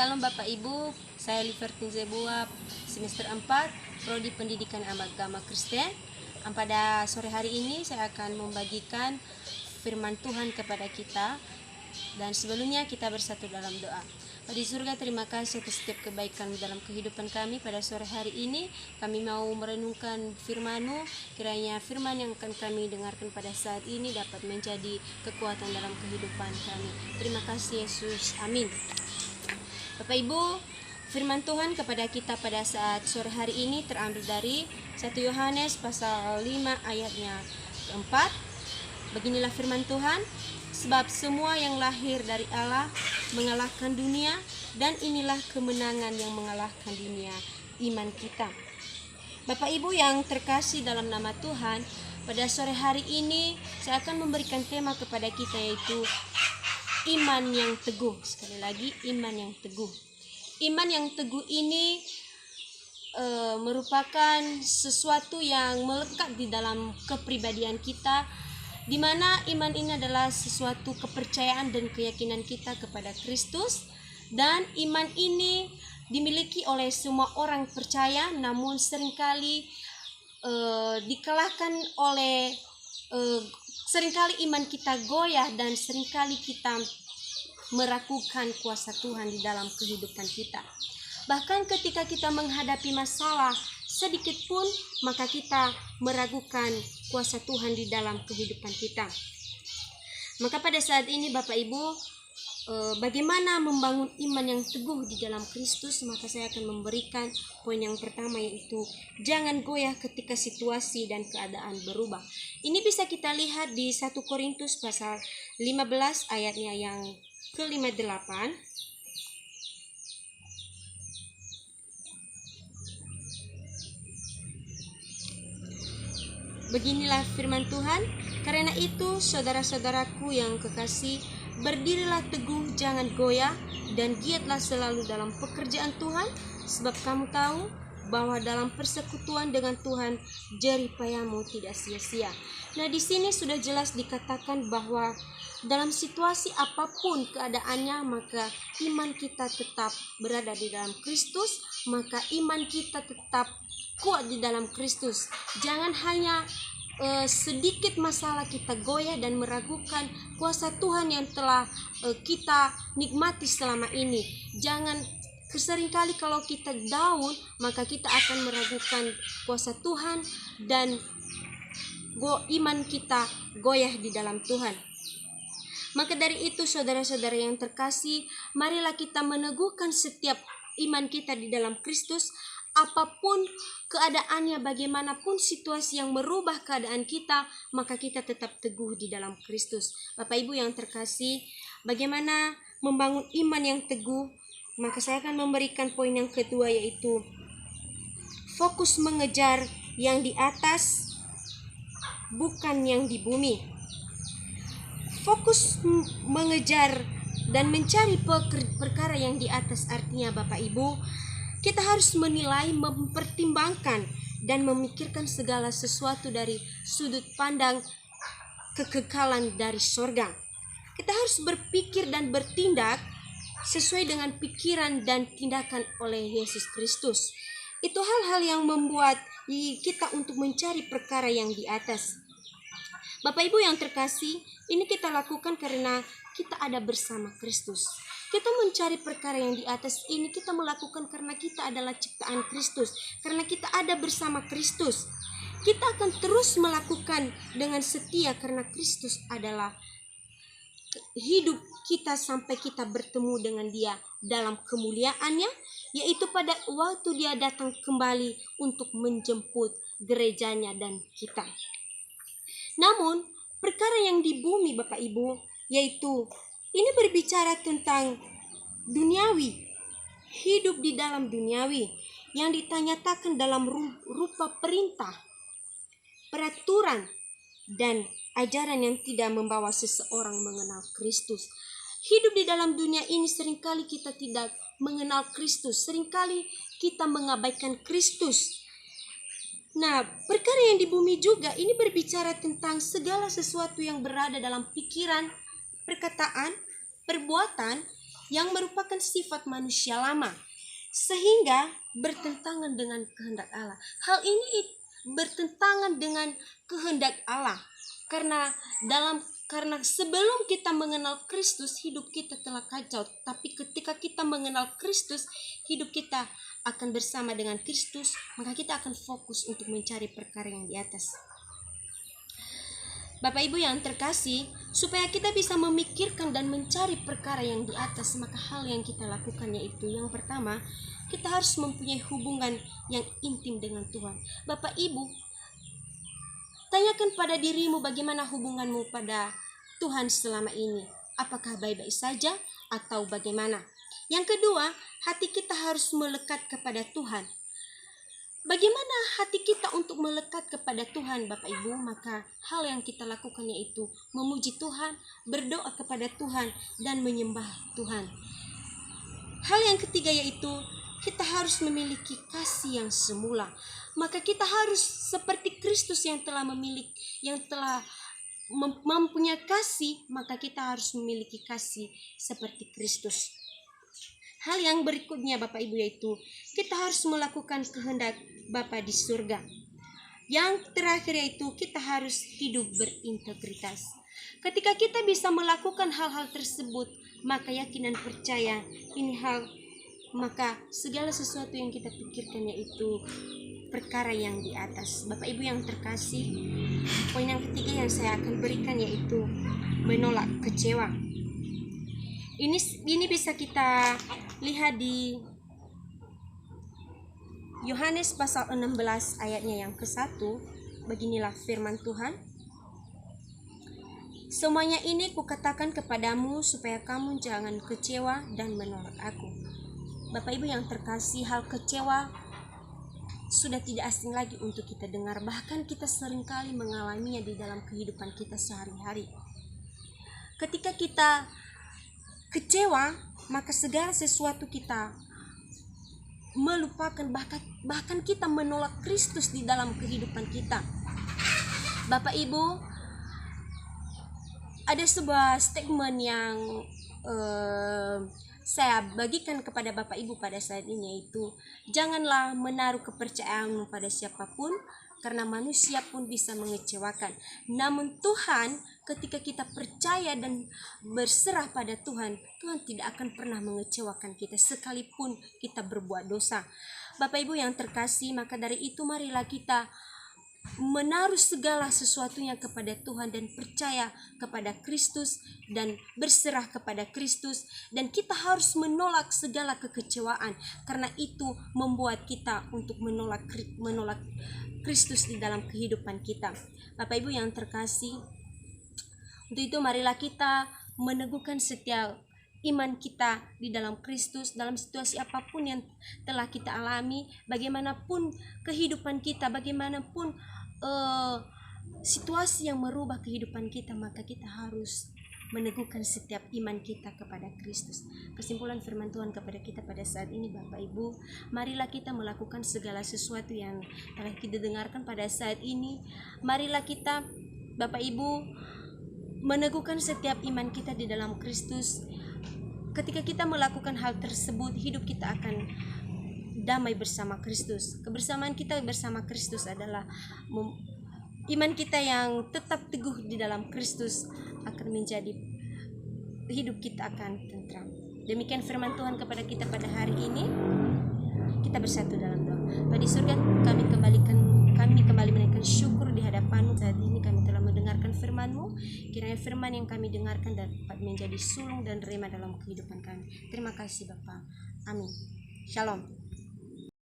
Salam Bapak Ibu, saya Libertin Zebuap, semester 4, Prodi Pendidikan Agama Kristen. Pada sore hari ini saya akan membagikan firman Tuhan kepada kita. Dan sebelumnya kita bersatu dalam doa. Di surga, terima kasih atas setiap kebaikan dalam kehidupan kami. Pada sore hari ini kami mau merenungkan firman-Mu. Kiranya firman yang akan kami dengarkan pada saat ini dapat menjadi kekuatan dalam kehidupan kami. Terima kasih Yesus, amin. Bapak Ibu, firman Tuhan kepada kita pada saat sore hari ini terambil dari 1 Yohanes pasal 5 ayatnya keempat. Beginilah firman Tuhan, sebab semua yang lahir dari Allah mengalahkan dunia, dan inilah kemenangan yang mengalahkan dunia, iman kita. Bapak Ibu yang terkasih dalam nama Tuhan, pada sore hari ini saya akan memberikan tema kepada kita, yaitu iman yang teguh. Sekali lagi, iman yang teguh. Iman yang teguh ini merupakan sesuatu yang melekat di dalam kepribadian kita, di mana iman ini adalah sesuatu kepercayaan dan keyakinan kita kepada Kristus. Dan iman ini dimiliki oleh semua orang percaya, namun seringkali dikalahkan oleh seringkali iman kita goyah, dan seringkali kita meragukan kuasa Tuhan di dalam kehidupan kita. Bahkan ketika kita menghadapi masalah sedikit pun, maka kita meragukan kuasa Tuhan di dalam kehidupan kita. Maka pada saat ini Bapak Ibu, bagaimana membangun iman yang teguh di dalam Kristus? Maka saya akan memberikan poin yang pertama, yaitu jangan goyah ketika situasi dan keadaan berubah. Ini bisa kita lihat di 1 Korintus pasal 15 ayatnya yang ke-58. Beginilah firman Tuhan, karena itu saudara-saudaraku yang kekasih, berdirilah teguh, jangan goyah, dan giatlah selalu dalam pekerjaan Tuhan, sebab kamu tahu bahwa dalam persekutuan dengan Tuhan jerih payahmu tidak sia-sia. Nah, di sini sudah jelas dikatakan bahwa dalam situasi apapun keadaannya, maka iman kita tetap berada di dalam Kristus, maka iman kita tetap kuat di dalam Kristus. Jangan hanya sedikit masalah kita goyah dan meragukan kuasa Tuhan yang telah kita nikmati selama ini. Jangan, seringkali kalau kita down, maka kita akan meragukan kuasa Tuhan dan iman kita goyah di dalam Tuhan. Maka dari itu saudara-saudara yang terkasih, marilah kita meneguhkan setiap iman kita di dalam Kristus. Apapun keadaannya, bagaimanapun situasi yang merubah keadaan kita, maka kita tetap teguh di dalam Kristus. Bapak Ibu yang terkasih, bagaimana membangun iman yang teguh? Maka saya akan memberikan poin yang kedua, yaitu fokus mengejar yang di atas, bukan yang di bumi. Fokus mengejar dan mencari perkara yang di atas, artinya Bapak Ibu, kita harus menilai, mempertimbangkan, dan memikirkan segala sesuatu dari sudut pandang kekekalan dari sorga. Kita harus berpikir dan bertindak sesuai dengan pikiran dan tindakan oleh Yesus Kristus. Itu hal-hal yang membuat kita untuk mencari perkara yang di atas. Bapak Ibu yang terkasih, ini kita lakukan karena kita ada bersama Kristus. Kita mencari perkara yang di atas ini kita melakukan karena kita adalah ciptaan Kristus, karena kita ada bersama Kristus. Kita akan terus melakukan dengan setia karena Kristus adalah hidup kita sampai kita bertemu dengan Dia dalam kemuliaannya, yaitu pada waktu Dia datang kembali untuk menjemput gerejanya dan kita. Namun perkara yang di bumi Bapak Ibu, yaitu ini berbicara tentang duniawi, hidup di dalam duniawi yang ditanyatakan dalam rupa perintah, peraturan, dan ajaran yang tidak membawa seseorang mengenal Kristus. Hidup di dalam dunia ini seringkali kita tidak mengenal Kristus, seringkali kita mengabaikan Kristus. Nah, perkara yang di bumi juga ini berbicara tentang segala sesuatu yang berada dalam pikiran, perkataan, perbuatan yang merupakan sifat manusia lama, sehingga bertentangan dengan kehendak Allah. Hal ini bertentangan dengan kehendak Allah karena sebelum kita mengenal Kristus, hidup kita telah kacau. Tapi ketika kita mengenal Kristus, hidup kita akan bersama dengan Kristus, maka kita akan fokus untuk mencari perkara yang di atas. Bapak Ibu yang terkasih, supaya kita bisa memikirkan dan mencari perkara yang di atas, maka hal yang kita lakukan yaitu yang pertama, kita harus mempunyai hubungan yang intim dengan Tuhan. Bapak Ibu, tanyakan pada dirimu bagaimana hubunganmu pada Tuhan selama ini. Apakah baik-baik saja atau bagaimana? Yang kedua, hati kita harus melekat kepada Tuhan. Bagaimana hati kita untuk melekat kepada Tuhan, Bapak Ibu? Maka hal yang kita lakukan yaitu memuji Tuhan, berdoa kepada Tuhan, dan menyembah Tuhan. Hal yang ketiga yaitu kita harus memiliki kasih yang semula. Maka kita harus seperti Kristus yang telah mempunyai kasih, maka kita harus memiliki kasih seperti Kristus. Hal yang berikutnya Bapak Ibu yaitu kita harus melakukan kehendak Bapa di surga. Yang terakhir yaitu kita harus hidup berintegritas. Ketika kita bisa melakukan hal-hal tersebut, maka yakin dan percaya maka segala sesuatu yang kita pikirkan yaitu perkara yang di atas. Bapak Ibu yang terkasih, poin yang ketiga yang saya akan berikan yaitu menolak kecewa. Ini bisa kita lihat di Yohanes pasal 16 ayatnya yang ke-1. Beginilah firman Tuhan. Semuanya ini kukatakan kepadamu supaya kamu jangan kecewa dan menolak aku. Bapak Ibu yang terkasih, hal kecewa sudah tidak asing lagi untuk kita dengar. Bahkan kita seringkali mengalaminya di dalam kehidupan kita sehari-hari. Ketika kita kecewa, maka segala sesuatu kita melupakan, bahkan kita menolak Kristus di dalam kehidupan kita. Bapak Ibu, ada sebuah statement yang saya bagikan kepada Bapak Ibu pada saat ini, yaitu janganlah menaruh kepercayaanmu pada siapapun, karena manusia pun bisa mengecewakan. Namun Tuhan, ketika kita percaya dan berserah pada Tuhan, Tuhan tidak akan pernah mengecewakan kita sekalipun kita berbuat dosa. Bapak Ibu yang terkasih, maka dari itu marilah kita menaruh segala sesuatunya kepada Tuhan dan percaya kepada Kristus dan berserah kepada Kristus, dan kita harus menolak segala kekecewaan, karena itu membuat kita untuk menolak Kristus di dalam kehidupan kita. Bapak Ibu yang terkasih, untuk itu marilah kita meneguhkan setiap iman kita di dalam Kristus dalam situasi apapun yang telah kita alami, bagaimanapun kehidupan kita, bagaimanapun situasi yang merubah kehidupan kita, maka kita harus meneguhkan setiap iman kita kepada Kristus. Kesimpulan firman Tuhan kepada kita pada saat ini, Bapak Ibu, marilah kita melakukan segala sesuatu yang telah kita dengarkan pada saat ini. Marilah kita, Bapak Ibu, meneguhkan setiap iman kita di dalam Kristus. Ketika kita melakukan hal tersebut, hidup kita akan damai bersama Kristus. Kebersamaan kita bersama Kristus adalah iman kita yang tetap teguh di dalam Kristus akan menjadi hidup kita akan tentram. Demikian firman Tuhan kepada kita pada hari ini. Kita bersatu dalam doa. Bapa di surga, kami kembali menaikkan syukur di hadapan-Mu. Saat ini kami telah mendengarkan firman-Mu. Kiranya firman yang kami dengarkan dapat menjadi sulung dan rema dalam kehidupan kami. Terima kasih Bapa. Amin. Shalom.